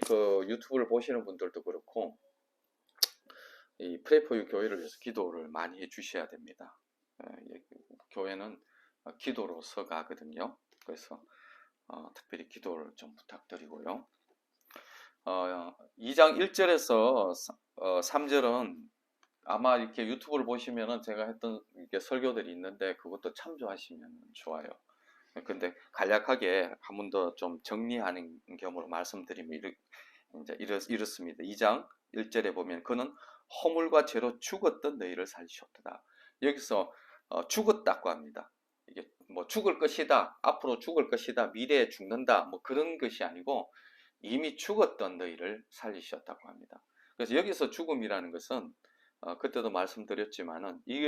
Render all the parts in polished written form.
그 유튜브를 보시는 분들도 그렇고 이 프레이포유 교회를 위해서 기도를 많이 해주셔야 됩니다. 교회는 기도로서 가거든요. 그래서 특별히 기도를 좀 부탁드리고요. 2장 1절에서 3절은 아마 이렇게 유튜브를 보시면은 제가 했던 이렇게 설교들이 있는데 그것도 참조하시면 좋아요. 근데 간략하게 한 번 더 좀 정리하는 겸으로 말씀드리면 이제 이렇습니다. 2장 1절에 보면 그는 허물과 죄로 죽었던 너희를 살리셨다. 여기서 죽었다고 합니다. 이게 뭐 죽을 것이다, 앞으로 죽을 것이다, 미래에 죽는다, 뭐 그런 것이 아니고 이미 죽었던 너희를 살리셨다고 합니다. 그래서 여기서 죽음이라는 것은 그때도 말씀드렸지만은 이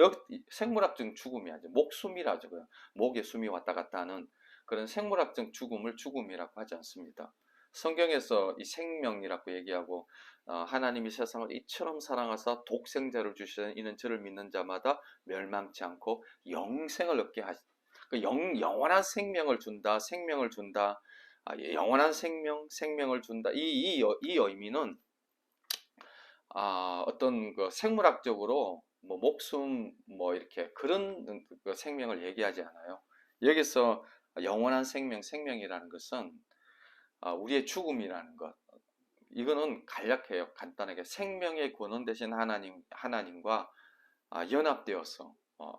생물학적 죽음이 아니죠. 목숨이라죠. 목에 숨이 왔다 갔다 하는 그런 생물학적 죽음을 죽음이라고 하지 않습니다. 성경에서 이 생명이라고 얘기하고 하나님이 세상을 이처럼 사랑하사 독생자를 주시는 이는 저를 믿는 자마다 멸망치 않고 영생을 얻게 하시. 영원한 생명을 준다. 생명을 준다. 영원한 생명을 준다. 이 의미는 어떤 그 생물학적으로 뭐 목숨 뭐 이렇게 그런 그 생명을 얘기하지 않아요. 여기서 영원한 생명이라는 것은 우리의 죽음이라는 것. 이거는 간략해요. 간단하게 생명의 근원 되신 하나님과 연합되어서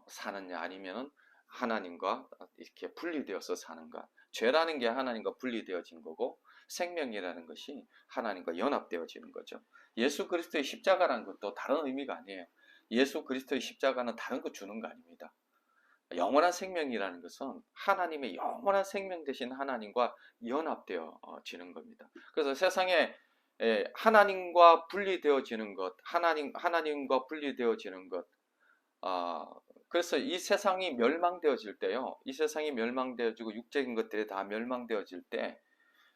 사느냐 아니면은 하나님과 이렇게 분리되어서 사는가. 죄라는 게 하나님과 분리되어진 거고 생명이라는 것이 하나님과 연합되어지는 거죠. 예수 그리스도의 십자가라는 것도 다른 의미가 아니에요. 예수 그리스도의 십자가는 다른 거 주는 거 아닙니다. 영원한 생명이라는 것은 하나님의 영원한 생명 되신 하나님과 연합되어지는 겁니다. 그래서 세상에 하나님과 분리되어지는 것, 하나님과 분리되어지는 것, 그래서 이 세상이 멸망되어질 때요, 이 세상이 멸망되어지고 육적인 것들이 다 멸망되어질 때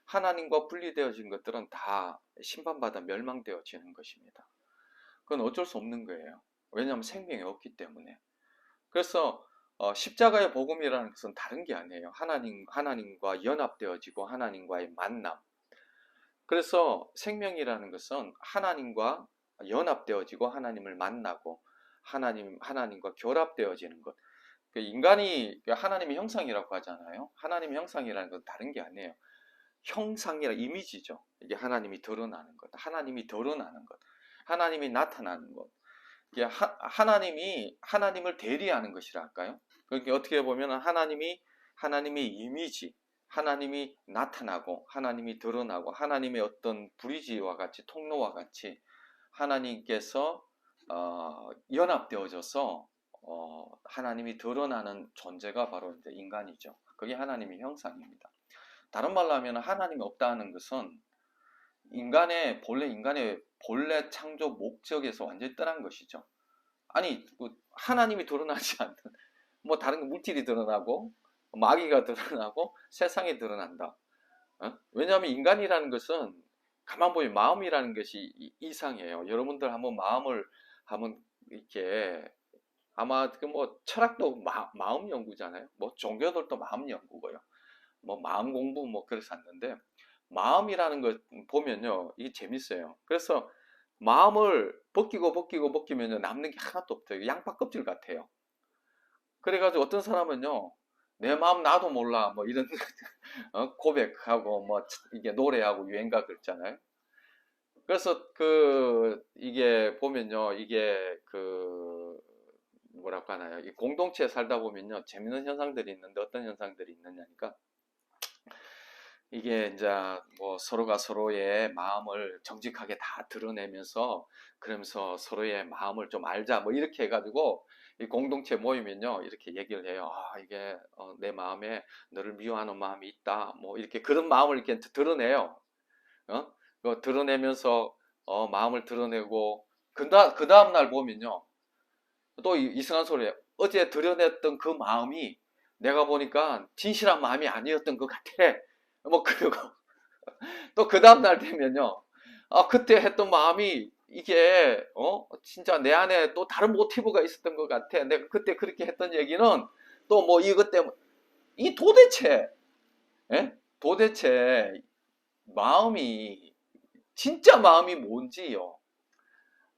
하나님과 분리되어진 것들은 다 심판받아 멸망되어지는 것입니다. 그건 어쩔 수 없는 거예요. 왜냐하면 생명이 없기 때문에. 그래서 십자가의 복음이라는 것은 다른 게 아니에요. 하나님과 연합되어지고 하나님과의 만남. 그래서 생명이라는 것은 하나님과 연합되어지고 하나님을 만나고 하나님과 결합되어지는 것. 인간이 하나님의 형상이라고 하잖아요. 하나님의 형상이라는 건 다른 게 아니에요. 형상이라 이미지죠. 이게 하나님이 드러나는 것, 하나님이 드러나는 것, 하나님이 나타나는 것. 이게 하나님을 대리하는 것이라 할까요? 그러니까 어떻게 보면 하나님의 이미지, 하나님이 나타나고 하나님이 드러나고 하나님의 어떤 브리지와 같이 통로와 같이 하나님께서 연합되어져서 하나님이 드러나는 존재가 바로 이제 인간이죠. 그게 하나님의 형상입니다. 다른 말로 하면 하나님이 없다는 것은 인간의 본래 창조 목적에서 완전히 떠난 것이죠. 아니 하나님이 드러나지 않는 뭐 다른 물질이 드러나고 마귀가 드러나고 세상이 드러난다. 왜냐하면 인간이라는 것은 가만 보면 마음이라는 것이 이상해요. 여러분들 한번 마음을 한번 이렇게 아마 그 뭐 철학도 마음 연구잖아요. 뭐 종교들도 마음 연구고요. 뭐 마음 공부 뭐 그래서 하는데 마음이라는 걸 보면요 이게 재밌어요. 그래서 마음을 벗기면요 남는 게 하나도 없어요. 양파 껍질 같아요. 그래가지고 어떤 사람은요 내 마음 나도 몰라 뭐 이런 고백하고 뭐 이게 노래하고 유행가 그랬잖아요. 그래서 이게 보면요 이게 뭐라고 하나요? 이 공동체에 살다 보면요 재밌는 현상들이 있는데 어떤 현상들이 있느냐니까 이게 이제 뭐 서로가 서로의 마음을 정직하게 다 드러내면서 그러면서 서로의 마음을 좀 알자 뭐 이렇게 해가지고 이 공동체 모이면요 이렇게 얘기를 해요. 이게 내 마음에 너를 미워하는 마음이 있다. 뭐 이렇게 그런 마음을 이렇게 드러내요. 드러내면서 마음을 드러내고 그 다음 날 보면요 또 이상한 소리예요. 어제 드러냈던 그 마음이 내가 보니까 진실한 마음이 아니었던 것 같아. 뭐 그리고 또 그 다음날 되면요 그때 했던 마음이 이게 진짜 내 안에 또 다른 모티브가 있었던 것 같아. 내가 그때 그렇게 했던 얘기는 또 뭐 이것 때문에 이 도대체 도대체 마음이 진짜 마음이 뭔지요.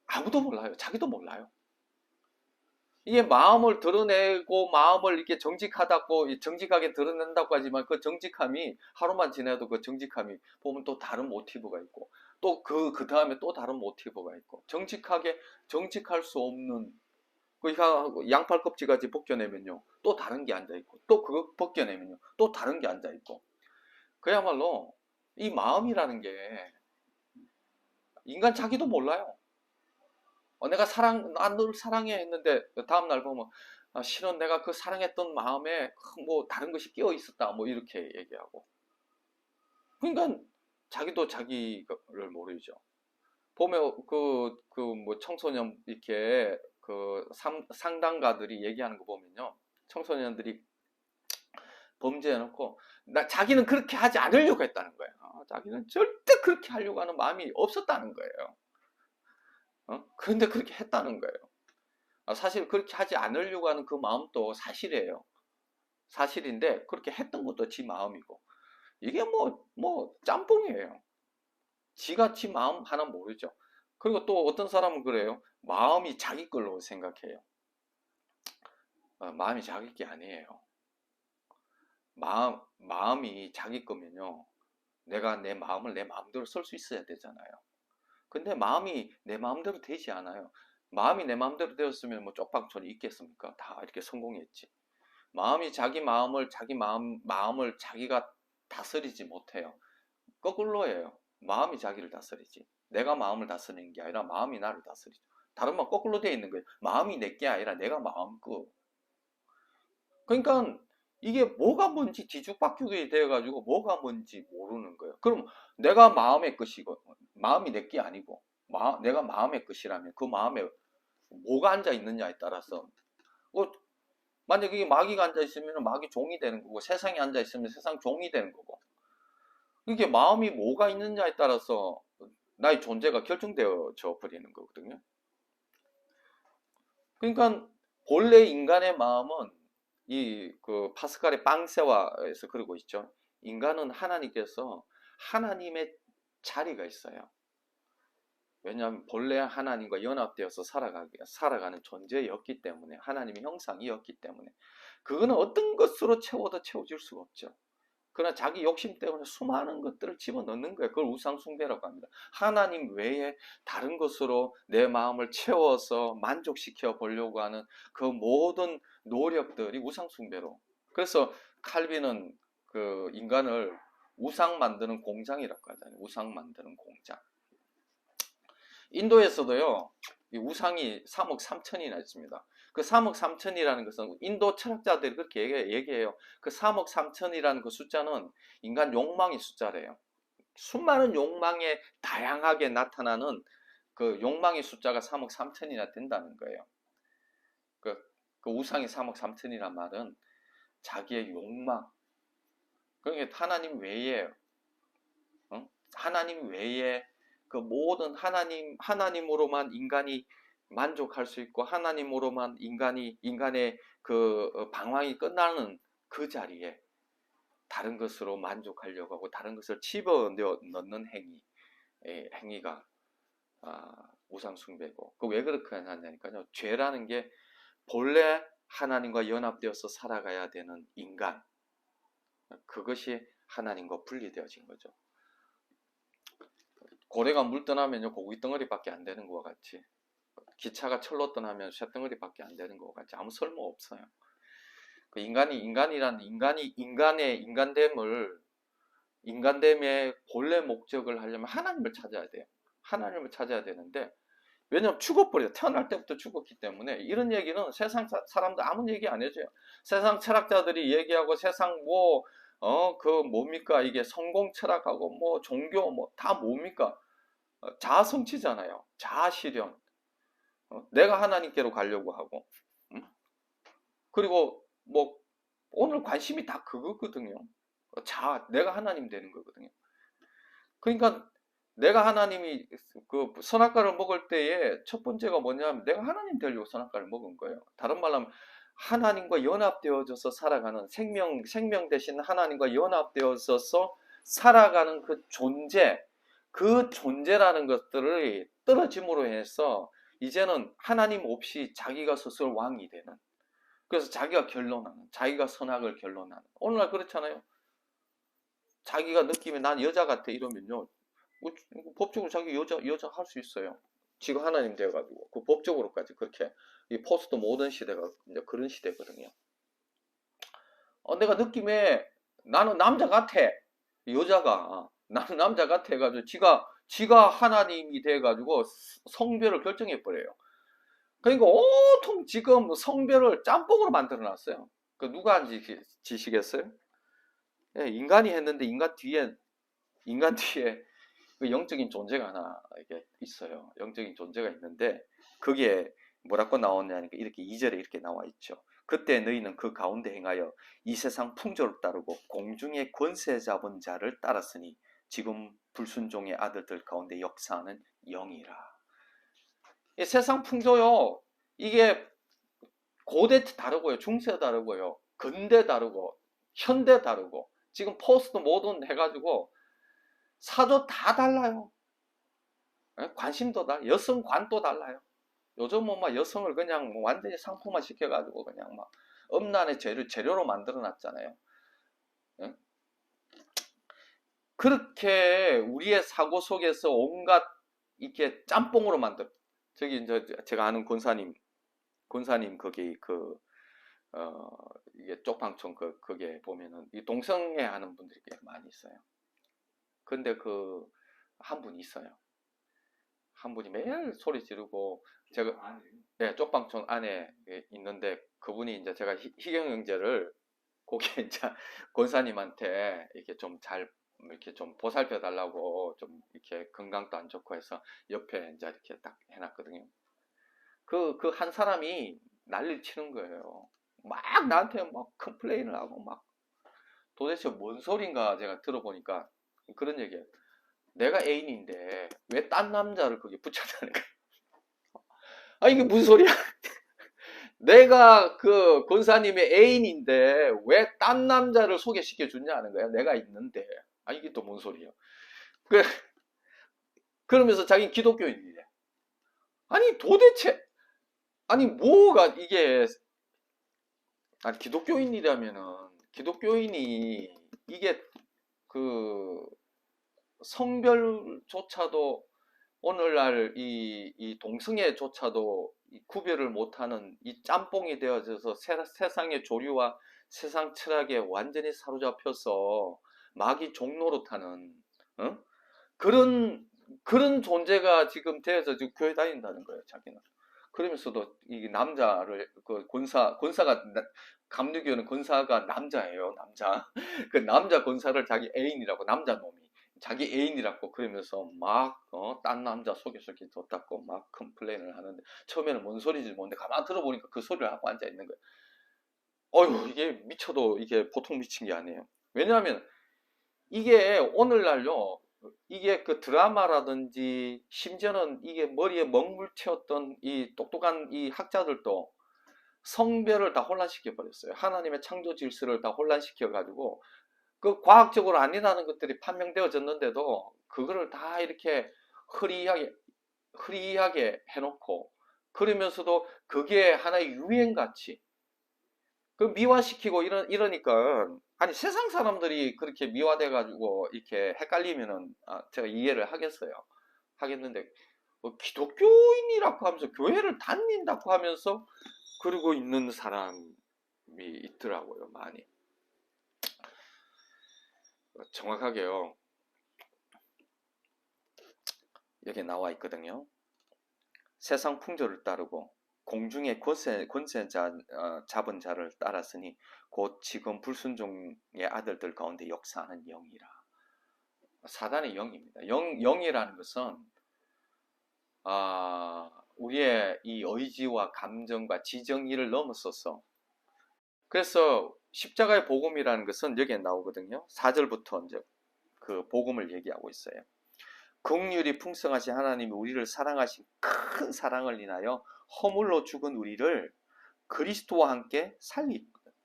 아무도 몰라요. 자기도 몰라요. 이게 마음을 드러내고 마음을 이렇게 정직하다고 정직하게 드러낸다고 하지만 그 정직함이 하루만 지나도 그 정직함이 보면 또 다른 모티브가 있고 또 그 다음에 또 다른 모티브가 있고 정직할 수 없는 그 양팔 껍질까지 벗겨내면요 또 다른 게 앉아 있고 또 그거 벗겨내면요 또 다른 게 앉아 있고 그야말로 이 마음이라는 게 인간 자기도 몰라요. 내가 난 널 사랑해 했는데 다음날 보면 실은 내가 그 사랑했던 마음에 뭐 다른 것이 끼어 있었다 뭐 이렇게 얘기하고 그러니까 자기도 자기를 모르죠. 보면 뭐 청소년 이렇게 그 상담가들이 얘기하는 거 보면요 청소년들이 범죄해놓고 자기는 그렇게 하지 않으려고 했다는 거예요. 자기는 절대 그렇게 하려고 하는 마음이 없었다는 거예요. 그런데 그렇게 했다는 거예요. 사실 그렇게 하지 않으려고 하는 그 마음도 사실이에요. 사실인데 그렇게 했던 것도 지 마음이고 이게 뭐 짬뽕이에요. 지가 지 마음 하나 모르죠. 그리고 또 어떤 사람은 그래요. 마음이 자기 걸로 생각해요. 마음이 자기 게 아니에요. 마음이 자기 거면요. 내가 내 마음을 내 마음대로 쓸 수 있어야 되잖아요. 근데 마음이 내 마음대로 되지 않아요. 마음이 내 마음대로 되었으면 뭐 쪽방촌이 있겠습니까? 다 이렇게 성공했지. 마음이 자기 마음을 자기가 다스리지 못해요. 거꾸로예요. 마음이 자기를 다스리지. 내가 마음을 다스리는 게 아니라 마음이 나를 다스리죠. 다른 말 거꾸로 되어 있는 거예요. 마음이 내게 아니라 내가 마음 거. 그러니까 이게 뭐가 뭔지 뒤죽박죽이 되어가지고 뭐가 뭔지 모르는 거예요. 그럼 내가 마음의 것이고 마음이 내게 아니고 내가 마음의 것이라면 그 마음에 뭐가 앉아 있느냐에 따라서 만약에 이게 마귀가 앉아 있으면 마귀 종이 되는 거고 세상에 앉아 있으면 세상 종이 되는 거고 이게 마음이 뭐가 있느냐에 따라서 나의 존재가 결정되어져 버리는 거거든요. 그러니까 본래 인간의 마음은 그 파스칼의 빵세와에서 그러고 있죠. 인간은 하나님께서 하나님의 자리가 있어요. 왜냐하면 본래 하나님과 연합되어서 살아가는 존재였기 때문에 하나님의 형상이었기 때문에 그거는 어떤 것으로 채워도 채워질 수가 없죠. 그러나 자기 욕심 때문에 수많은 것들을 집어넣는 거예요. 그걸 우상숭배라고 합니다. 하나님 외에 다른 것으로 내 마음을 채워서 만족시켜 보려고 하는 그 모든 노력들이 우상숭배로. 그래서 칼빈은 그 인간을 우상 만드는 공장이라고 하잖아요. 우상 만드는 공장. 인도에서도요, 이 우상이 3억 3천이나 있습니다. 그 3억 3천이라는 것은 인도 철학자들이 그렇게 얘기해요. 그 3억 3천이라는 그 숫자는 인간 욕망의 숫자래요. 수많은 욕망에 다양하게 나타나는 그 욕망의 숫자가 3억 3천이나 된다는 거예요. 그 우상이 3억 3천이란 말은 자기의 욕망. 그러니까 하나님 외에, 하나님 외에 그 모든 하나님으로만 인간이 만족할 수 있고 하나님으로만 인간의 그 방황이 끝나는 그 자리에 다른 것으로 만족하려고 하고 다른 것을 집어넣는 행위가 우상숭배고 그 왜 그렇게 하냐니까요. 죄라는 게 본래 하나님과 연합되어서 살아가야 되는 인간 그것이 하나님과 분리되어진 거죠. 고래가 물 떠나면요 고기 덩어리밖에 안 되는 것과 같이 기차가 철로 떠나면 쇳덩어리밖에 안 되는 것과 같이 아무 쓸모 없어요. 그 인간의 인간됨의 본래 목적을 하려면 하나님을 찾아야 돼요. 하나님을 찾아야 되는데 왜냐면 죽어버려. 태어날 때부터 죽었기 때문에 이런 얘기는 세상 사람들 아무 얘기 안 해줘요. 세상 철학자들이 얘기하고 세상 그 뭡니까 이게 성공 철학하고 뭐 종교 뭐 다 뭡니까 자아 성취잖아요. 자아 실현. 내가 하나님께로 가려고 하고 그리고 뭐 오늘 관심이 다 그거거든요. 내가 하나님 되는 거거든요. 그러니까 내가 하나님이 그 선악과를 먹을 때에 첫 번째가 뭐냐면 내가 하나님 되려고 선악과를 먹은 거예요. 다른 말로 하면 하나님과 연합되어져서 살아가는 생명 대신 하나님과 연합되어져서 살아가는 그 존재 그 존재라는 것들을 떨어짐으로 해서 이제는 하나님 없이 자기가 스스로 왕이 되는, 그래서 자기가 결론하는, 자기가 선악을 결론하는. 오늘날 그렇잖아요. 자기가 느낌에 난 여자 같아 이러면요, 법적으로 자기 여자 할 수 있어요. 지금 하나님 되어가지고 그 법적으로까지 그렇게. 이 포스트 모던 시대가 이제 그런 시대거든요. 내가 느낌에 나는 남자 같아. 여자가 나는 남자 같아 해가지고 지가 하나님이 돼가지고 성별을 결정해 버려요. 그러니까 온통 지금 성별을 짬뽕으로 만들어 놨어요. 그 누가 안 지시겠어요? 예, 인간이 했는데 인간 뒤에 그 영적인 존재가 하나 이게 있어요. 영적인 존재가 있는데 그게 뭐라고 나오냐니까 이렇게 2절에 이렇게 나와 있죠. 그때 너희는 그 가운데 행하여 이 세상 풍조를 따르고 공중의 권세 잡은 자를 따랐으니 지금 불순종의 아들들 가운데 역사하는 영이라. 이 세상 풍조요. 이게 고대 다르고요. 중세 다르고요. 근대 다르고 현대 다르고 지금 포스트 모던 해가지고 사조 다 달라요. 관심도 달라요. 여성관도 달라요. 요즘은 막 여성을 그냥 뭐 완전히 상품화 시켜가지고 그냥 막 음란의 재료로 만들어 놨잖아요. 그렇게 우리의 사고 속에서 온갖 이렇게 짬뽕으로 저기 이제 제가 아는 권사님 거기 이게 쪽방촌 거기에 보면은 이 동성애 하는 분들이 꽤 많이 있어요. 근데 한 분 있어요. 한 분이 매일 소리 지르고 제가 네, 쪽방촌 안에 있는데 그분이 이제 제가 희경 형제를 거기 이제 권사님한테 이렇게 좀 이렇게 좀 보살펴 달라고 좀 이렇게 건강도 안 좋고 해서 옆에 이제 이렇게 딱 해놨거든요. 그 한 사람이 난리를 치는 거예요. 막 나한테 막 컴플레인을 하고 막 도대체 뭔 소린가 제가 들어보니까 그런 얘기예요. 내가 애인인데 왜 딴 남자를 거기 붙여다는 거야. 아 이게 무슨 소리야? 내가 그 권사님의 애인인데 왜 딴 남자를 소개시켜 주냐는 거야. 내가 있는데. 아 이게 또 뭔 소리야? 그러면서 자기는 기독교인이래. 아니 도대체 아니 뭐가 이게 아니 기독교인이라면은 기독교인이 이게 그 성별조차도 오늘날 이 동성애조차도 구별을 못하는 이 짬뽕이 되어져서 세상의 조류와 세상 철학에 완전히 사로잡혀서 마귀 종노릇하는 어? 그런 존재가 지금 되어서 지금 교회 다닌다는 거예요, 자기는. 그러면서도 이 남자를 그 권사가 감리교는 권사가 남자예요, 남자. 그 남자 권사를 자기 애인이라고 남자 놈이 자기 애인이라고 그러면서 막 딴 남자 소개시켜 줬다고 막 컴플레인을 하는데 처음에는 뭔 소리인지 모르는데 가만 들어보니까 그 소리를 하고 앉아 있는 거예요. 어휴 이게 미쳐도 이게 보통 미친 게 아니에요. 왜냐하면 이게 오늘날요 이게 그 드라마라든지 심지어는 이게 머리에 먹물 튀었던 이 똑똑한 이 학자들도 성별을 다 혼란시켜 버렸어요. 하나님의 창조 질서를 다 혼란시켜 가지고 그 과학적으로 아니라는 것들이 판명되어졌는데도 그거를 다 이렇게 흐리하게 해놓고 그러면서도 그게 하나의 유행같이 그 미화시키고 이러니까 아니 세상 사람들이 그렇게 미화돼 가지고 이렇게 헷갈리면은 제가 이해를 하겠는데 기독교인이라고 하면서 교회를 다닌다고 하면서 그러고 있는 사람이 있더라고요, 많이. 정확하게요. 여기 나와 있거든요. 세상 풍조를 따르고 공중의 권세 잡은 자를 따랐으니 곧 지금 불순종의 아들들 가운데 역사하는 영이라. 사단의 영입니다. 영이라는 것은 우리의 이 의지와 감정과 지정의를 넘어서서 그래서 십자가의 복음이라는 것은 여기에 나오거든요. 4절부터 이제 그 복음을 얘기하고 있어요. 긍휼이 풍성하신 하나님이 우리를 사랑하신 큰 사랑을 인하여 허물로 죽은 우리를 그리스도와 함께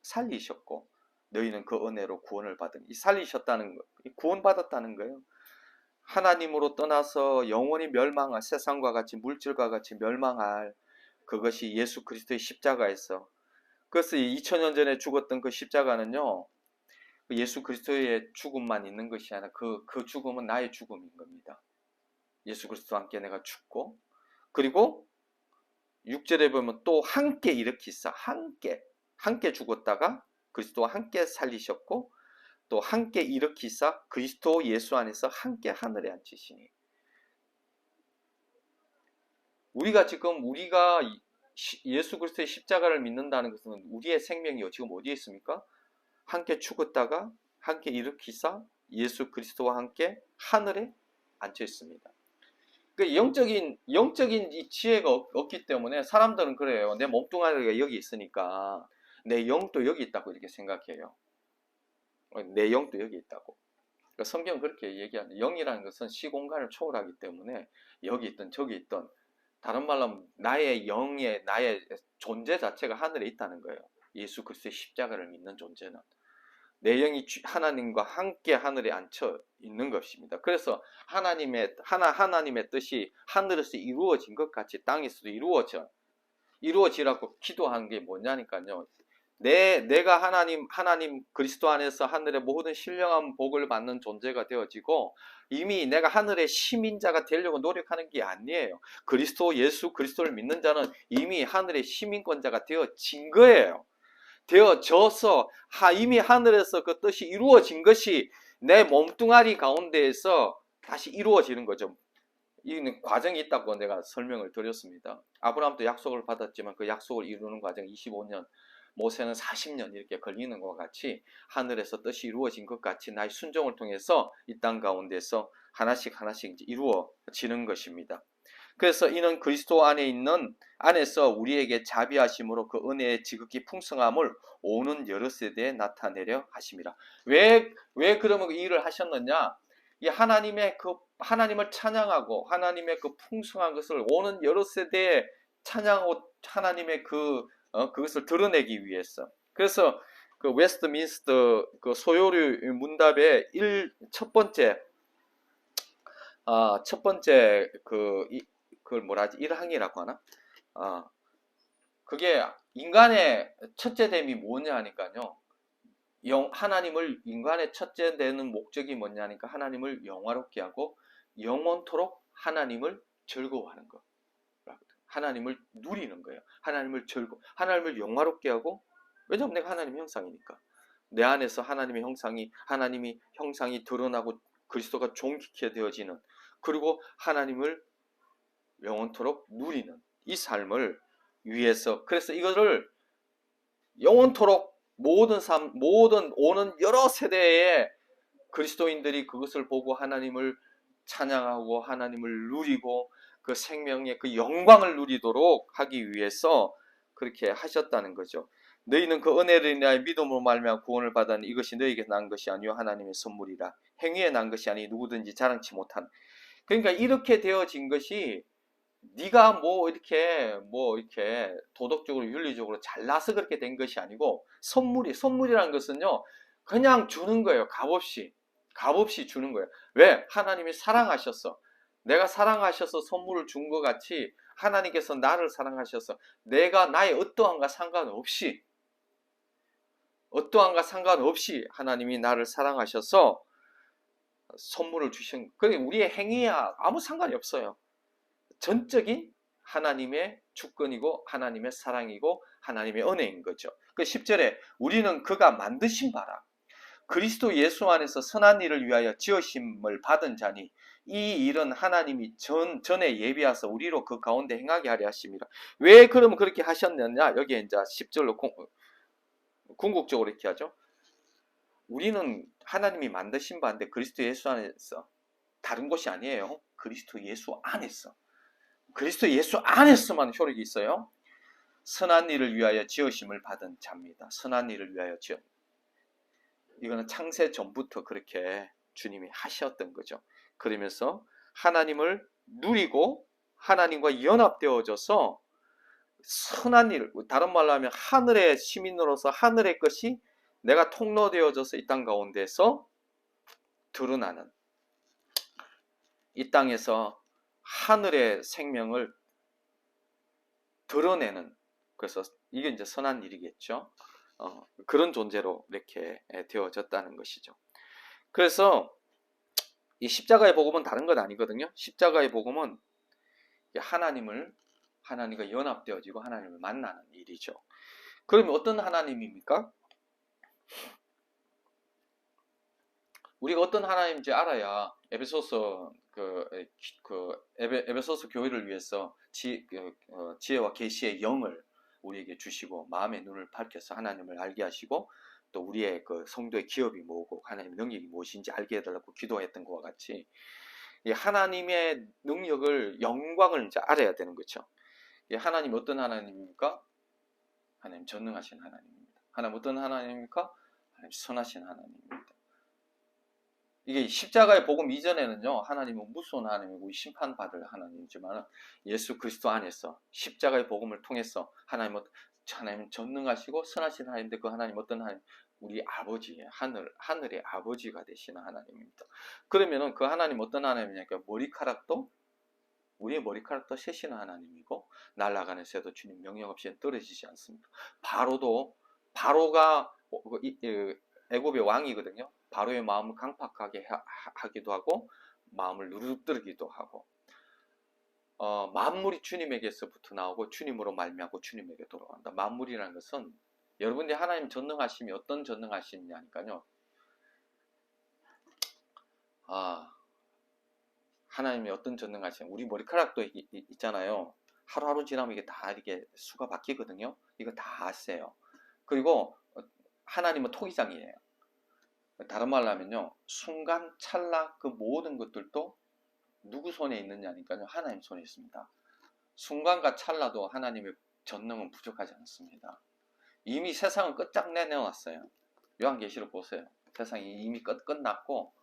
살리셨고 너희는 그 은혜로 구원을 받은 이 살리셨다는 거, 구원받았다는 거예요. 하나님으로 떠나서 영원히 멸망할, 세상과 같이 물질과 같이 멸망할 그것이 예수 그리스도의 십자가에서, 그래서 2000년 전에 죽었던 그 십자가는요, 예수 그리스도의 죽음만 있는 것이 아니라 그 죽음은 나의 죽음인 겁니다. 예수 그리스도와 함께 내가 죽고, 그리고 6절에 보면 또 함께 일으키사, 함께 죽었다가 그리스도와 함께 살리셨고, 또 함께 일으키사 그리스도 예수 안에서 함께 하늘에 앉히시니, 우리가 예수 그리스도의 십자가를 믿는다는 것은 우리의 생명이 지금 어디에 있습니까? 함께 죽었다가 함께 일으키사 예수 그리스도와 함께 하늘에 앉혀 있습니다. 그 영적인 이 지혜가 없기 때문에 사람들은 그래요. 내 몸뚱아리가 여기 있으니까 내 영도 여기 있다고 이렇게 생각해요. 내 영도 여기 있다고. 성경은 그렇게 얘기하는데, 영이라는 것은 시공간을 초월하기 때문에 여기 있든 저기 있든, 다른 말로 하면 나의 존재 자체가 하늘에 있다는 거예요. 예수 그리스도의 십자가를 믿는 존재는 내 영이 하나님과 함께 하늘에 앉혀 있는 것입니다. 그래서 하나님의 뜻이 하늘에서 이루어진 것 같이 땅에서도 이루어지라고 기도한 게 뭐냐니까요. 내가 하나님 그리스도 안에서 하늘의 모든 신령한 복을 받는 존재가 되어지고, 이미 내가 하늘의 시민자가 되려고 노력하는 게 아니에요. 예수 그리스도를 믿는 자는 이미 하늘의 시민권자가 되어진 거예요. 되어져서 이미 하늘에서 그 뜻이 이루어진 것이 내 몸뚱아리 가운데에서 다시 이루어지는 거죠. 이 과정이 있다고 내가 설명을 드렸습니다. 아브라함도 약속을 받았지만 그 약속을 이루는 과정 25년, 모세는 40년 이렇게 걸리는 것과 같이 하늘에서 뜻이 이루어진 것 같이 나의 순종을 통해서 이 땅 가운데서 하나씩 이루어지는 것입니다. 그래서 이는 그리스도 안에서 우리에게 자비하심으로 그 은혜의 지극히 풍성함을 오는 여러 세대에 나타내려 하심이라. 왜 그러면 이 일을 하셨느냐? 이 하나님을 찬양하고 하나님의 그 풍성한 것을 오는 여러 세대에 찬양하고 하나님의 그것을 드러내기 위해서. 그래서 그 웨스트민스터 그 소요리 문답의 첫 번째 그걸 뭐라지? 1항이라고 하나? 그게 인간의 첫째됨이 뭐냐 하니까요. 인간의 첫째 되는 목적이 뭐냐니까 하나님을 영화롭게 하고 영원토록 하나님을 즐거워하는 것. 하나님을 누리는 거예요. 하나님을 영화롭게 하고, 왜냐하면 내가 하나님의 형상이니까. 내 안에서 하나님의 형상이 드러나고 그리스도가 존귀케 되어지는, 그리고 하나님을 영원토록 누리는 이 삶을 위해서, 그래서 이거를 영원토록 모든 오는 여러 세대의 그리스도인들이 그것을 보고 하나님을 찬양하고 하나님을 누리고 그 생명의 그 영광을 누리도록 하기 위해서 그렇게 하셨다는 거죠. 너희는 그 은혜를 인하여 믿음으로 말미암아 구원을 받았니 이것이 너희에게 난 것이 아니요 하나님의 선물이라. 행위에 난 것이 아니 누구든지 자랑치 못한. 그러니까 이렇게 되어진 것이 네가 이렇게 도덕적으로 윤리적으로 잘나서 그렇게 된 것이 아니고 선물이라는 것은요, 그냥 주는 거예요. 값없이 주는 거예요. 왜? 하나님이 사랑하셔서, 내가 사랑하셔서 선물을 준 것 같이 하나님께서 나를 사랑하셔서 내가 나의 어떠함과 상관없이 하나님이 나를 사랑하셔서 선물을 주신, 그게 우리의 행위야 아무 상관이 없어요. 전적인 하나님의 주권이고 하나님의 사랑이고 하나님의 은혜인 거죠. 그 10절에 우리는 그가 만드신 바라 그리스도 예수 안에서 선한 일을 위하여 지으심을 받은 자니 이 일은 하나님이 전에 예비하사 우리로 그 가운데 행하게 하려 하심이라. 왜 그러면 그렇게 하셨느냐? 여기에 이제 10절로 궁극적으로 이렇게 하죠. 우리는 하나님이 만드신 바인데 그리스도 예수 안에서, 다른 곳이 아니에요. 그리스도 예수 안에서만 효력이 있어요. 선한 일을 위하여 지으심을 받은 자입니다. 선한 일을 위하여 이거는 창세 전부터 그렇게 주님이 하셨던 거죠. 그러면서 하나님을 누리고 하나님과 연합되어져서 선한 일, 다른 말로 하면 하늘의 시민으로서 하늘의 것이 내가 통로되어져서 이 땅 가운데서 드러나는, 이 땅에서 하늘의 생명을 드러내는, 그래서 이게 이제 선한 일이겠죠. 그런 존재로 이렇게 되어졌다는 것이죠. 그래서 이 십자가의 복음은 다른 건 아니거든요. 십자가의 복음은 하나님과 연합되어지고 하나님을 만나는 일이죠. 그러면 어떤 하나님입니까? 우리가 어떤 하나님인지 알아야 에베소서 에베소서 교회를 위해서 지혜와 계시의 영을 우리에게 주시고 마음의 눈을 밝혀서 하나님을 알게 하시고 또 우리의 그 성도의 기업이 뭐고 하나님의 능력이 무엇인지 알게 해달라고 기도했던 것과 같이 하나님의 능력을 영광을 이제 알아야 되는 거죠. 하나님 어떤 하나님입니까? 하나님 전능하신 하나님입니다. 하나님 어떤 하나님입니까? 하나님 선하신 하나님입니다. 이게 십자가의 복음 이전에는요, 하나님은 무서운 하나님이고 심판받을 하나님이지만 예수 그리스도 안에서 십자가의 복음을 통해서 하나님은 전능하시고 선하신 하나님인데 그 하나님 어떤 하나님? 우리 아버지의 하늘의 아버지가 되시는 하나님입니다. 그러면은 그 하나님 어떤 하나님이냐니까 우리의 머리카락도 세시는 하나님이고 날아가는 새도 주님 명령 없이 떨어지지 않습니다. 바로가 애굽의 왕이거든요. 바로의 마음을 강팍하게 하기도 하고 마음을 누르뜨리기도 하고 만물이 주님에게서부터 나오고 주님으로 말미암고 주님에게 돌아간다. 만물이라는 것은 여러분들이 하나님 전능하심이 어떤 전능하심이냐니까요. 하나님이 어떤 전능하심? 우리 머리카락도 있잖아요. 하루하루 지나면 이게 다 이렇게 수가 바뀌거든요. 이거 다 아세요. 그리고 하나님은 토기장이에요. 다른 말로 하면요, 순간 찰나 그 모든 것들도 누구 손에 있느냐니까요, 하나님 손에 있습니다. 순간과 찰나도 하나님의 전능은 부족하지 않습니다. 이미 세상은 끝장내놨어요. 요한계시록 보세요. 세상이 이미 끝났고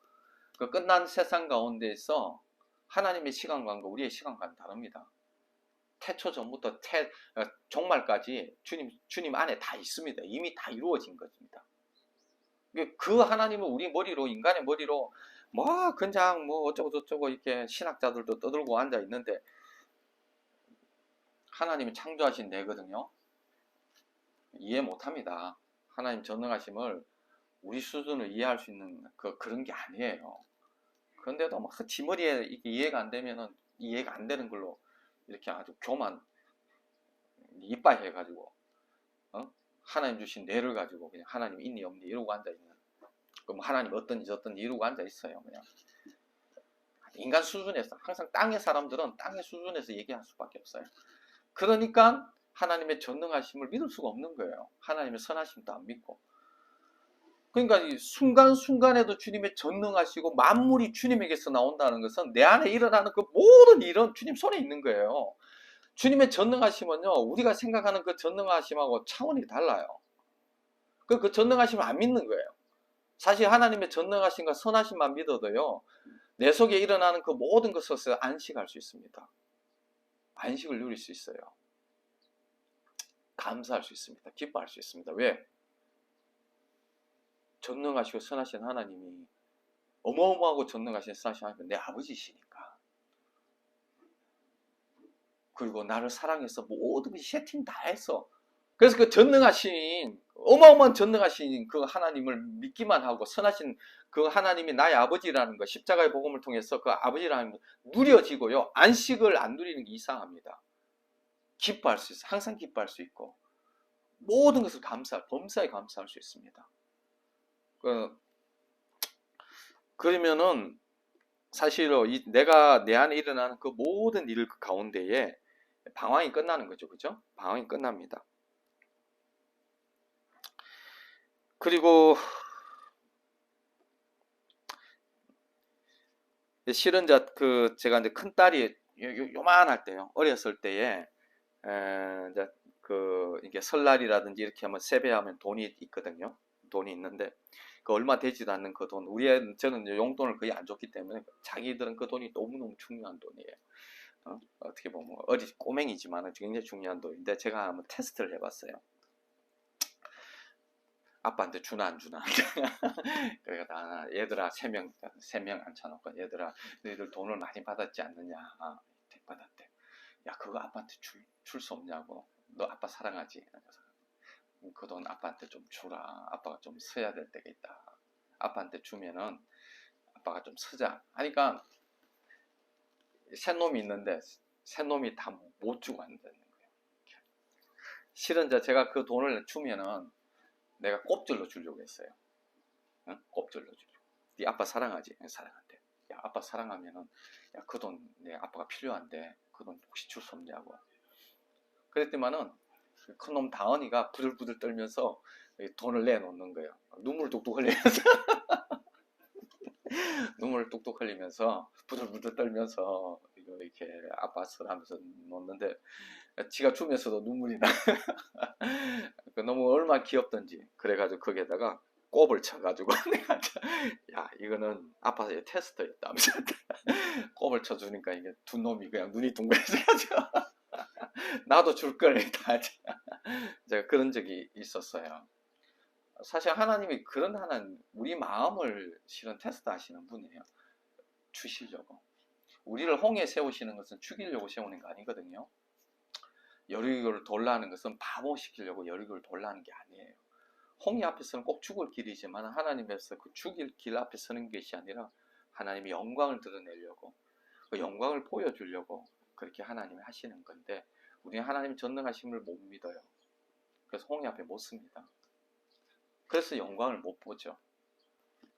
그 끝난 세상 가운데에서 하나님의 시간관과 우리의 시간과는 다릅니다. 태초 전부터 종말까지 주님 안에 다 있습니다. 이미 다 이루어진 것입니다. 그 하나님은 우리 머리로, 인간의 머리로 그냥 어쩌고 저쩌고 이렇게 신학자들도 떠들고 앉아 있는데 하나님이 창조하신 내거든요. 이해 못합니다. 하나님 전능하심을 우리 수준을 이해할 수 있는 그런 게 아니에요. 그런데도 지 머리에 이해가 안 되면은 이해가 안 되는 걸로 이렇게 아주 교만 이빨 해가지고 하나님 주신 뇌를 가지고 그냥 하나님 있니 없니 이러고 앉아 있는. 그럼 하나님 어떤지 저떤지 이러고 앉아 있어요. 그냥 인간 수준에서 항상 땅의 사람들은 땅의 수준에서 얘기할 수밖에 없어요. 그러니까 하나님의 전능하심을 믿을 수가 없는 거예요. 하나님의 선하심도 안 믿고. 그러니까 이 순간순간에도 주님의 전능하시고 만물이 주님에게서 나온다는 것은 내 안에 일어나는 그 모든 일은 주님 손에 있는 거예요. 주님의 전능하심은요, 우리가 생각하는 그 전능하심하고 차원이 달라요. 그 전능하심을 안 믿는 거예요. 사실 하나님의 전능하심과 선하심만 믿어도요, 내 속에 일어나는 그 모든 것을 안식할 수 있습니다. 안식을 누릴 수 있어요. 감사할 수 있습니다. 기뻐할 수 있습니다. 왜? 전능하시고 선하신 하나님이 어마어마하고 전능하신 선하신 하나님은 내 아버지시니까. 그리고 나를 사랑해서 모든 것이 세팅 다 했어. 그래서 그 전능하신 어마어마한 전능하신 그 하나님을 믿기만 하고 선하신 그 하나님이 나의 아버지라는 것, 십자가의 복음을 통해서 그 아버지라는 것 누려지고요. 안식을 안 누리는 게 이상합니다. 기뻐할 수 있어. 항상 기뻐할 수 있고 모든 것을 범사에 감사할 수 있습니다. 그러면은 사실은 내가 내 안에 일어나는 그 모든 일 가운데에 방황이 끝나는 거죠. 그죠? 방황이 끝납니다. 그리고 실은 제가 이제 큰 딸이 요만할 때요. 어렸을 때에 이제 이게 설날이라든지 이렇게 하면 세배하면 돈이 있거든요. 돈이 있는데 그 얼마 되지도 않는 그 돈, 저는 용돈을 거의 안 줬기 때문에 자기들은 그 돈이 너무너무 중요한 돈이에요. 어떻게 보면 꼬맹이지만 굉장히 중요한 돈인데 제가 한번 테스트를 해봤어요. 아빠한테 주나 안 주나. 그러니까 얘들아 3명 앉혀놓고 얘들아 너희들 돈을 많이 받았지 않느냐. 아, 받았대. 야 그거 아빠한테 줄 수 없냐고. 너 아빠 사랑하지? 그 돈 아빠한테 좀 주라. 아빠가 좀 써야 될 때가 있다. 아빠한테 주면은 아빠가 좀 쓰자 하니까 새 놈이 있는데 새 놈이 다 못 주고 안 되는 거예요. 실은 제가 그 돈을 주면은 내가 꼽절로 주려고 했어요. 응? 꼽절로 주려고. 네 아빠 사랑하지? 사랑한대. 야 아빠 사랑하면은 야 그 돈 내 아빠가 필요한데 그 돈 혹시 줄 수 없냐고. 그랬더니만은 큰 놈 다은이가 부들부들 떨면서 돈을 내놓는 거예요. 눈물 뚝뚝 흘리면서 눈물을 뚝뚝 흘리면서 부들부들 떨면서 이렇게 아빠 쓰라면서 놓는데 지가 주면서도 눈물이 나. 너무 얼마나 귀엽던지. 그래가지고 거기에다가 꼽을 쳐가지고 내가 야 이거는 아빠의 테스트였다 하면서 꼽을 쳐주니까 이게 두 놈이 그냥 눈이 둥그레져가지고 나도 줄걸 다 제가 그런 적이 있었어요. 사실 하나님이 그런 우리 마음을 실은 테스트 하시는 분이에요. 주시려고. 우리를 홍해에 세우시는 것은 죽이려고 세우는 거 아니거든요. 여리고를 돌라 하는 것은 바보시키려고 여리고를 돌라 하는 게 아니에요. 홍해 앞에서는 꼭 죽을 길이지만 하나님께서 그 죽일 길 앞에 서는 것이 아니라 하나님의 영광을 드러내려고 그 영광을 보여주려고 그렇게 하나님이 하시는 건데 우리는 하나님 전능하심을 못 믿어요. 그래서 홍해 앞에 못 씁니다. 그래서 영광을 못 보죠.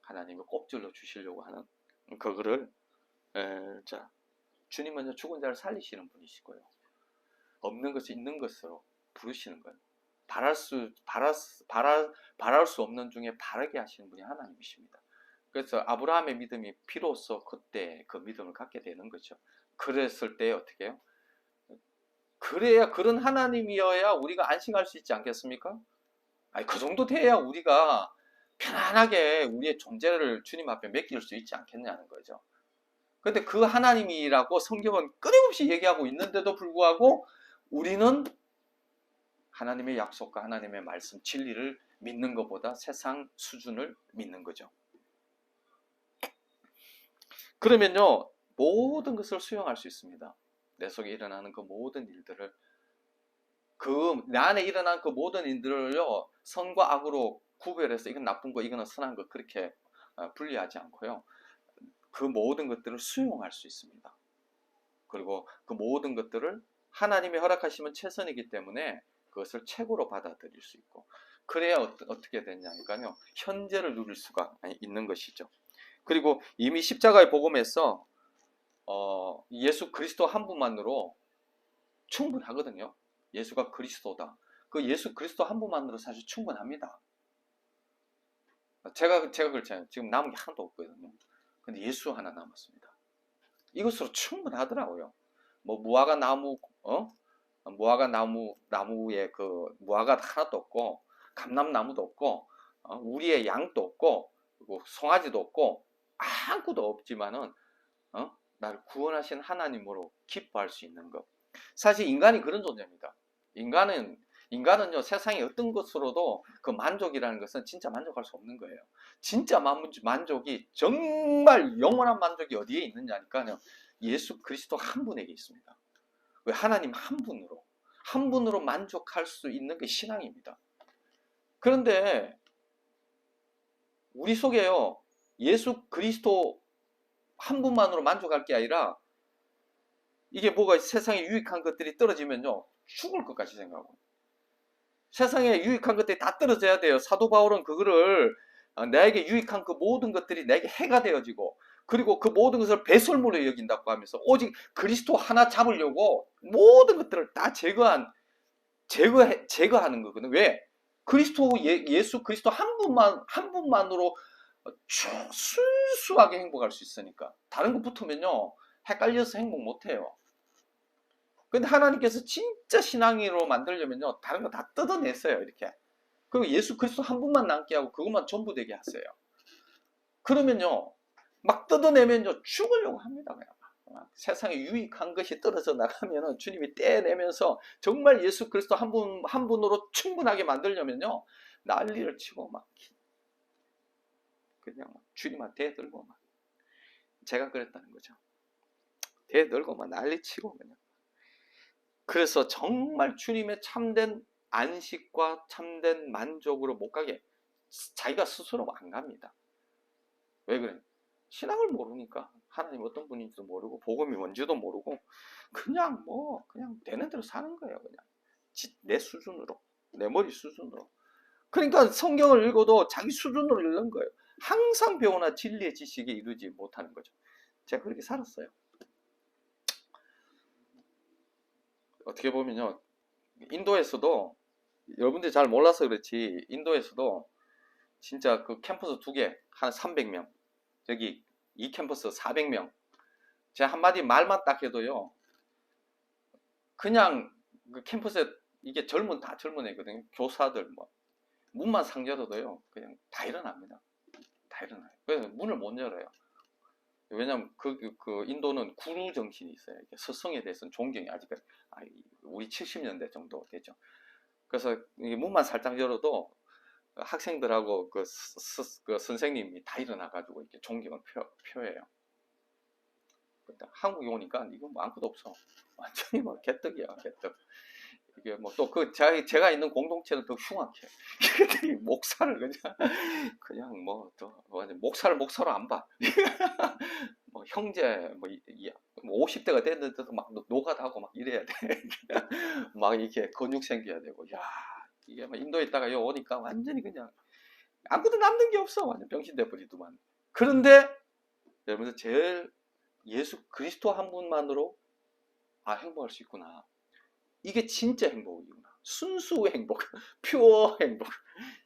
하나님이 꼽질러 주시려고 하는 그거를 자 주님은 죽은 자를 살리시는 분이시고요. 없는 것을 있는 것으로 부르시는 거예요. 바랄 수 없는 중에 바르게 하시는 분이 하나님이십니다. 그래서 아브라함의 믿음이 비로소 그때 그 믿음을 갖게 되는 거죠. 그랬을 때 어떻게 해요? 그래야 그런 하나님이어야 우리가 안심할 수 있지 않겠습니까? 아니, 그 정도 돼야 우리가 편안하게 우리의 존재를 주님 앞에 맡길 수 있지 않겠냐는 거죠. 그런데 그 하나님이라고 성경은 끊임없이 얘기하고 있는데도 불구하고 우리는 하나님의 약속과 하나님의 말씀, 진리를 믿는 것보다 세상 수준을 믿는 거죠. 그러면요, 모든 것을 수용할 수 있습니다. 내 속에 일어나는 그 모든 일들을, 내 안에 일어난 그 모든 일들을요, 선과 악으로 구별해서 이건 나쁜 거, 이건 선한 거 그렇게 분리하지 않고요. 그 모든 것들을 수용할 수 있습니다. 그리고 그 모든 것들을 하나님이 허락하시면 최선이기 때문에 그것을 최고로 받아들일 수 있고, 그래야 어떻게 되냐니까요, 현재를 누릴 수가 있는 것이죠. 그리고 이미 십자가의 복음에서 예수 그리스도 한 분만으로 충분하거든요. 예수가 그리스도다. 그 예수 그리스도 한 분만으로 사실 충분합니다. 제가 그렇잖아요. 지금 남은 게 하나도 없거든요. 근데 예수 하나 남았습니다. 이것으로 충분하더라고요. 뭐 무화과 나무에 그 무화과 하나도 없고 감람나무도 없고 우리의 양도 없고 그리고 송아지도 없고 아무것도 없지만은 나를 구원하신 하나님으로 기뻐할 수 있는 것. 사실 인간이 그런 존재입니다. 인간은요 세상의 어떤 것으로도 그 만족이라는 것은 진짜 만족할 수 없는 거예요. 진짜 만족이 정말 영원한 만족이 어디에 있느냐니까요. 예수 그리스도 한 분에게 있습니다. 왜? 하나님 한 분으로 만족할 수 있는 게 신앙입니다. 그런데 우리 속에요 예수 그리스도 한 분만으로 만족할 게 아니라 이게 뭐가 세상에 유익한 것들이 떨어지면요 죽을 것까지 생각하고 세상에 유익한 것들이 다 떨어져야 돼요. 사도 바울은 그거를 나에게 유익한 그 모든 것들이 내게 해가 되어지고 그리고 그 모든 것을 배설물로 여긴다고 하면서 오직 그리스도 하나 잡으려고 모든 것들을 다 제거하는 거거든요. 왜? 예수 그리스도 한 분만으로 순수하게 행복할 수 있으니까. 다른 거 붙으면요 헷갈려서 행복 못해요. 근데 하나님께서 진짜 신앙으로 만들려면요 다른 거 다 뜯어냈어요. 이렇게. 그리고 예수 그리스도 한 분만 남게 하고 그것만 전부 되게 하세요. 그러면요 막 뜯어내면요 죽으려고 합니다. 그냥. 세상에 유익한 것이 떨어져 나가면은 주님이 떼내면서 정말 예수 그리스도 한 분으로 충분하게 만들려면요 난리를 치고 막 그냥 막 주님한테 대들고 막 제가 그랬다는 거죠. 대들고 막 난리치고 그냥. 그래서 정말 주님의 참된 안식과 참된 만족으로 못 가게 자기가 스스로 안 갑니다. 왜 그래? 신앙을 모르니까 하나님 어떤 분인지도 모르고 복음이 뭔지도 모르고 그냥 그냥 되는 대로 사는 거예요. 그냥 내 수준으로, 내 머리 수준으로. 그러니까 성경을 읽어도 자기 수준으로 읽는 거예요. 항상 배우나 진리의 지식에 이르지 못하는 거죠. 제가 그렇게 살았어요. 어떻게 보면요, 인도에서도 여러분들이 잘 몰라서 그렇지 인도에서도 진짜 그 캠퍼스 2개 한 300명, 여기 이 캠퍼스 400명. 제가 한마디 말만 딱 해도요, 그냥 그 캠퍼스에 이게 다 젊은 애거든요. 교사들 뭐 문만 상열어도요 그냥 다 일어납니다. 다 일어나요. 그래서 문을 못 열어요. 왜냐면 그 인도는 구루 정신이 있어요. 스승에 대해서는 존경이 아직까지 우리 70년대 정도 되죠. 그래서 문만 살짝 열어도 학생들하고 그 선생님이 다 일어나가지고 이렇게 존경을 표해요. 한국에 오니까 이거 뭐 아무것도 없어. 완전히 뭐 개떡이야, 개떡. 이게 뭐 또 제가 있는 공동체는 더 흉악해. 목사를 그냥 목사를 목사로 안 봐. 뭐 형제 뭐 50대가 됐는데도 막 노가다하고 막 이래야 돼. 막 이렇게 근육 생겨야 되고. 야, 이게 막 인도에 있다가 여기 오니까 완전히 그냥 아무것도 남는 게 없어. 완전 병신 돼버리더만. 그런데 여러분들 제일 예수 그리스도 한 분만으로 행복할 수 있구나. 이게 진짜 행복이구나. 순수 행복, 퓨어 행복.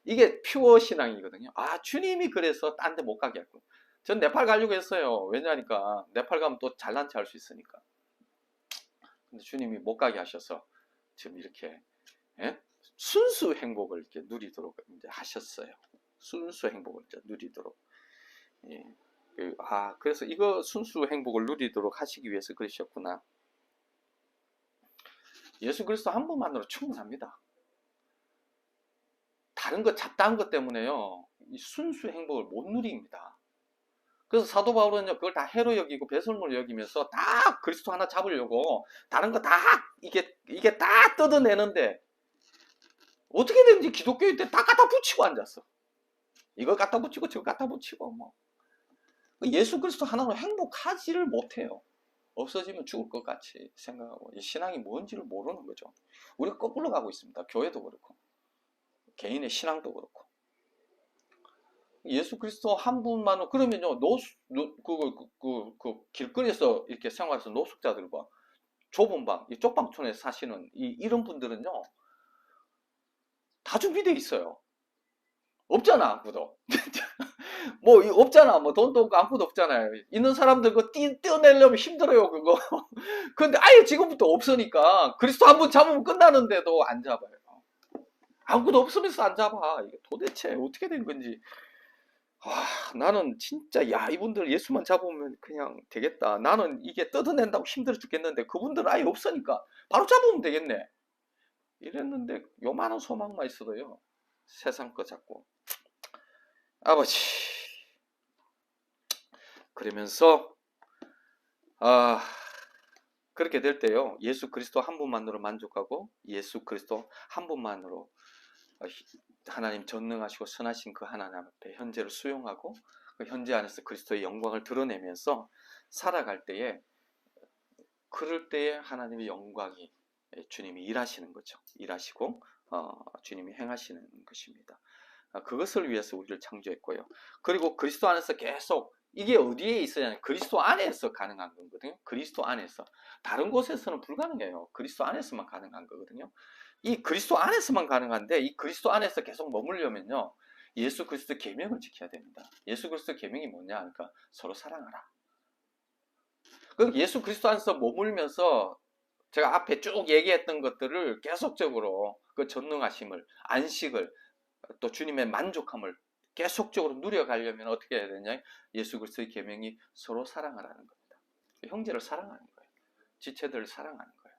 이게 퓨어 신앙이거든요. 주님이 그래서 딴 데 못 가게 했고. 전 네팔 가려고 했어요. 왜냐니까 네팔 가면 또 잘난 체 할 수 있으니까. 근데 주님이 못 가게 하셔서 지금 이렇게 순수 행복을 이렇게 누리도록 이제 하셨어요. 순수 행복을 이제 누리도록. 예. 그래서 이거 순수 행복을 누리도록 하시기 위해서 그러셨구나. 예수 그리스도 한 분만으로 충분합니다. 다른 것 잡다한 것 때문에요, 이 순수 행복을 못 누립니다. 그래서 사도 바울은요, 그걸 다 해로 여기고 배설물로 여기면서 다 그리스도 하나 잡으려고 다른 거 다 이게 다 뜯어내는데 어떻게 되는지 기독교인 때 다 갖다 붙이고 앉았어. 이거 갖다 붙이고 저거 갖다 붙이고 뭐. 예수 그리스도 하나로 행복하지를 못해요. 없어지면 죽을 것 같이 생각하고 신앙이 뭔지를 모르는 거죠. 우리가 거꾸로 가고 있습니다. 교회도 그렇고 개인의 신앙도 그렇고. 예수 그리스도 한 분만으로 그러면요, 길거리에서 이렇게 생활해서 노숙자들과 좁은 방, 이 쪽방촌에 사시는 이런 분들은요, 다 준비되어 있어요. 없잖아, 아무도. 뭐 없잖아. 뭐 돈도 없고 아무것도 없잖아요. 있는 사람들 그거 떼어내려면 힘들어요, 그거. 근데 아예 지금부터 없으니까 그리스도 한 분 잡으면 끝나는데도 안 잡아요. 아무것도 없으면서 안 잡아. 이게 도대체 어떻게 된 건지. 나는 진짜 이분들 예수만 잡으면 그냥 되겠다. 나는 이게 뜯어낸다고 힘들어 죽겠는데 그분들은 아예 없으니까 바로 잡으면 되겠네. 이랬는데 요만한 소망만 있어도요, 세상 거 잡고. 아버지, 그러면서 그렇게 될 때요, 예수 그리스도 한 분만으로 만족하고 예수 그리스도 한 분만으로 하나님 전능하시고 선하신 그 하나님 앞에 현재를 수용하고 그 현재 안에서 그리스도의 영광을 드러내면서 살아갈 때에, 그럴 때에 하나님의 영광이 주님이 일하시는 거죠. 일하시고 주님이 행하시는 것입니다. 그것을 위해서 우리를 창조했고요. 그리고 그리스도 안에서 계속, 이게 어디에 있어야, 그리스도 안에서 가능한 거거든요. 그리스도 안에서. 다른 곳에서는 불가능해요. 그리스도 안에서만 가능한 거거든요. 이 그리스도 안에서만 가능한데, 이 그리스도 안에서 계속 머물려면요, 예수 그리스도 계명을 지켜야 됩니다. 예수 그리스도 계명이 뭐냐 그러니까 서로 사랑하라. 그 예수 그리스도 안에서 머물면서 제가 앞에 쭉 얘기했던 것들을 계속적으로 그 전능하심을, 안식을, 또 주님의 만족함을 계속적으로 누려가려면 어떻게 해야 되냐? 예수 그리스도의 계명이 서로 사랑하라는 겁니다. 형제를 사랑하는 거예요. 지체들을 사랑하는 거예요.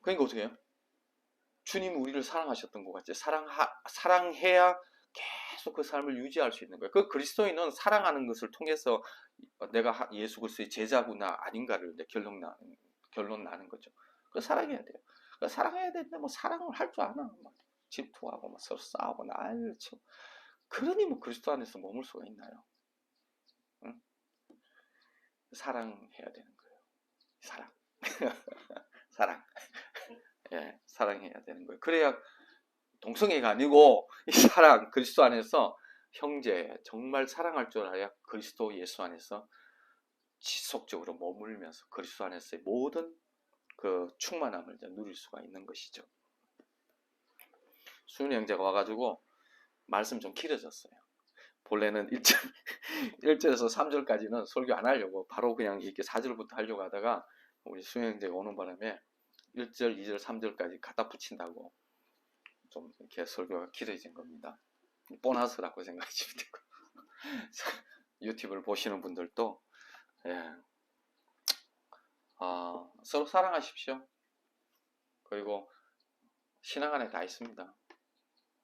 그러니까 어떻게 해요? 주님 우리를 사랑하셨던 것 같지. 사랑해야 계속 그 삶을 유지할 수 있는 거예요. 그 그리스도인은 사랑하는 것을 통해서 내가 예수 그리스도의 제자구나 아닌가를 결론 나는 거죠. 그 사랑해야 돼요. 그 사랑해야 되는데 뭐 사랑을 할 줄 아나? 막 질투하고 막 서로 싸우고 난리를 치고. 그러니 뭐 그리스도 안에서 머물 수가 있나요? 응? 사랑해야 되는 거예요. 사랑. 사랑. 예, 사랑해야 되는 거예요. 그래야 동성애가 아니고 이 사랑, 그리스도 안에서 형제, 정말 사랑할 줄 알아야 그리스도 예수 안에서 지속적으로 머물면서 그리스도 안에서의 모든 그 충만함을 이제 누릴 수가 있는 것이죠. 수윤이 형제가 와가지고 말씀 좀 길어졌어요. 본래는 1절에서 3절까지는 설교 안 하려고 바로 그냥 이렇게 4절부터 하려고 하다가 우리 수윤 형제가 오는 바람에 1절, 2절, 3절까지 갖다 붙인다고 좀 이렇게 설교가 길어진 겁니다. 보너스라고 생각하시면 되고 유튜브를 보시는 분들도 예, 서로 사랑하십시오. 그리고 신앙 안에 다 있습니다.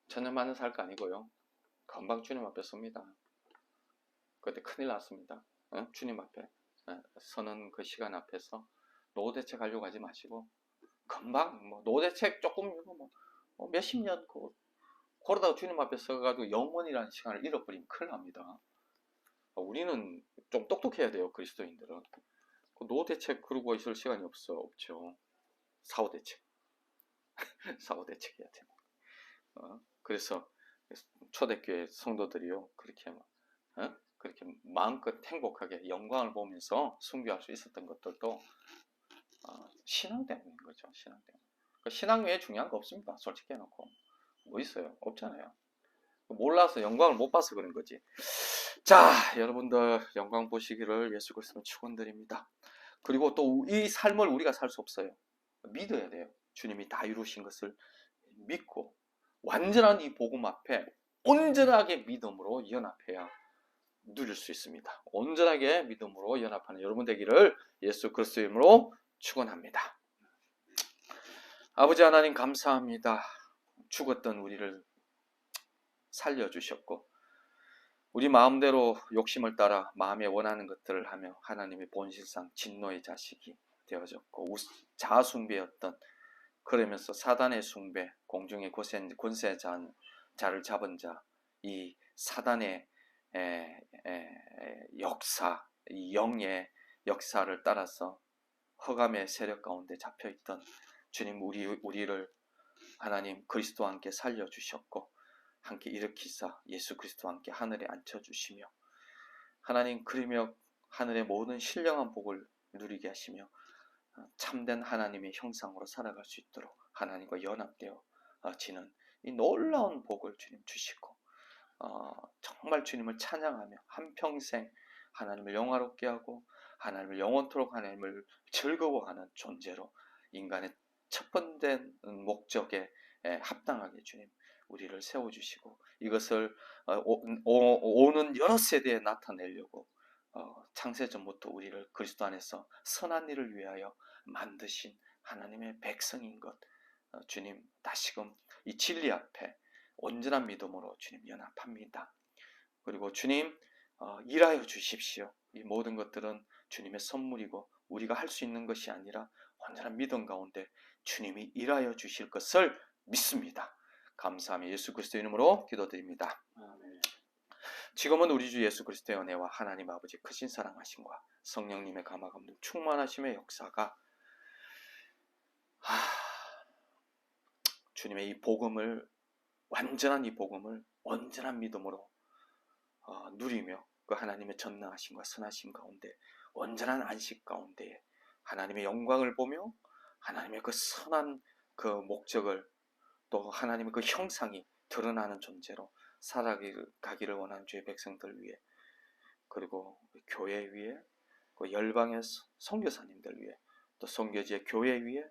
천년만년 살 거 아니고요. 금방 주님 앞에 섭니다. 그때 큰일 났습니다. 주님 앞에 서는 그 시간 앞에서 노대책 하려고 하지 마시고 금방 뭐 노대책 조금 뭐 몇십 년 그러다가 주님 앞에 서가지고 영원이라는 시간을 잃어버리면 큰일 납니다. 우리는 좀 똑똑해야 돼요. 그리스도인들은 노대책 그러고 있을 시간이 없죠. 사후대책 사후대책해야 돼요. 그래서 초대교회 성도들이요 그렇게 마음껏 행복하게 영광을 보면서 순교할 수 있었던 것들도 신앙 때문인 거죠. 신앙 때문에. 신앙 외에 중요한 거 없습니다. 솔직히 해놓고 뭐 있어요? 없잖아요. 몰라서 영광을 못 봐서 그런 거지. 자, 여러분들 영광 보시기를 예수 그리스도로 축원드립니다. 그리고 또 이 삶을 우리가 살 수 없어요. 믿어야 돼요. 주님이 다 이루신 것을 믿고 완전한 이 복음 앞에 온전하게 믿음으로 연합해야 누릴 수 있습니다. 온전하게 믿음으로 연합하는 여러분 되기를 예수 그리스도의 이름으로 축원합니다. 아버지 하나님 감사합니다. 죽었던 우리를 살려주셨고 우리 마음대로 욕심을 따라 마음에 원하는 것들을 하며 하나님의 본실상 진노의 자식이 되어졌고 자아숭배였던 그러면서 사단의 숭배, 공중의 권세자를 잡은 자, 이 사단의 역사, 이 영의 역사를 따라서 허감의 세력 가운데 잡혀있던 주님 우리를 하나님 그리스도와 함께 살려주셨고 함께 일으키사 예수 그리스도와 함께 하늘에 앉혀주시며 하나님 그리며 하늘의 모든 신령한 복을 누리게 하시며 참된 하나님의 형상으로 살아갈 수 있도록 하나님과 연합되어 지는 이 놀라운 복을 주님 주시고 정말 주님을 찬양하며 한평생 하나님을 영화롭게 하고 하나님을 영원토록 하나님을 즐거워하는 존재로 인간의 첫 번째 목적에 합당하게 주님 우리를 세워주시고 이것을 오는 여러 세대에 나타내려고 창세전부터 우리를 그리스도 안에서 선한 일을 위하여 만드신 하나님의 백성인 것 주님 다시금 이 진리 앞에 온전한 믿음으로 주님 연합합니다. 그리고 주님 일하여 주십시오. 이 모든 것들은 주님의 선물이고 우리가 할 수 있는 것이 아니라 온전한 믿음 가운데 주님이 일하여 주실 것을 믿습니다. 감사하며 예수 그리스도의 이름으로 기도드립니다. 아멘. 지금은 우리 주 예수 그리스도의 은혜와 하나님 아버지 크신 사랑하심과 성령님의 감화감동 충만하심의 역사가 주님의 이 복음을 완전한 이 복음을 온전한 믿음으로 누리며 그 하나님의 전능하심과 선하심 가운데 온전한 안식 가운데 하나님의 영광을 보며 하나님의 그 선한 그 목적을 또 하나님의 그 형상이 드러나는 존재로 살아가기를 원하는 주의 백성들 위해 그리고 교회 위에 그 열방의 선교사님들 위해 또 선교지의 교회 위에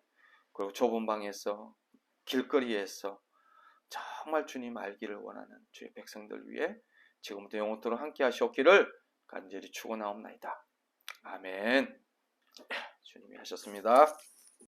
그리고 좁은 방에서 길거리에서 정말 주님 알기를 원하는 주의 백성들 위해 지금부터 영원토록 함께 하시옵기를 간절히 축원하옵나이다. 아멘. 주님이 하셨습니다.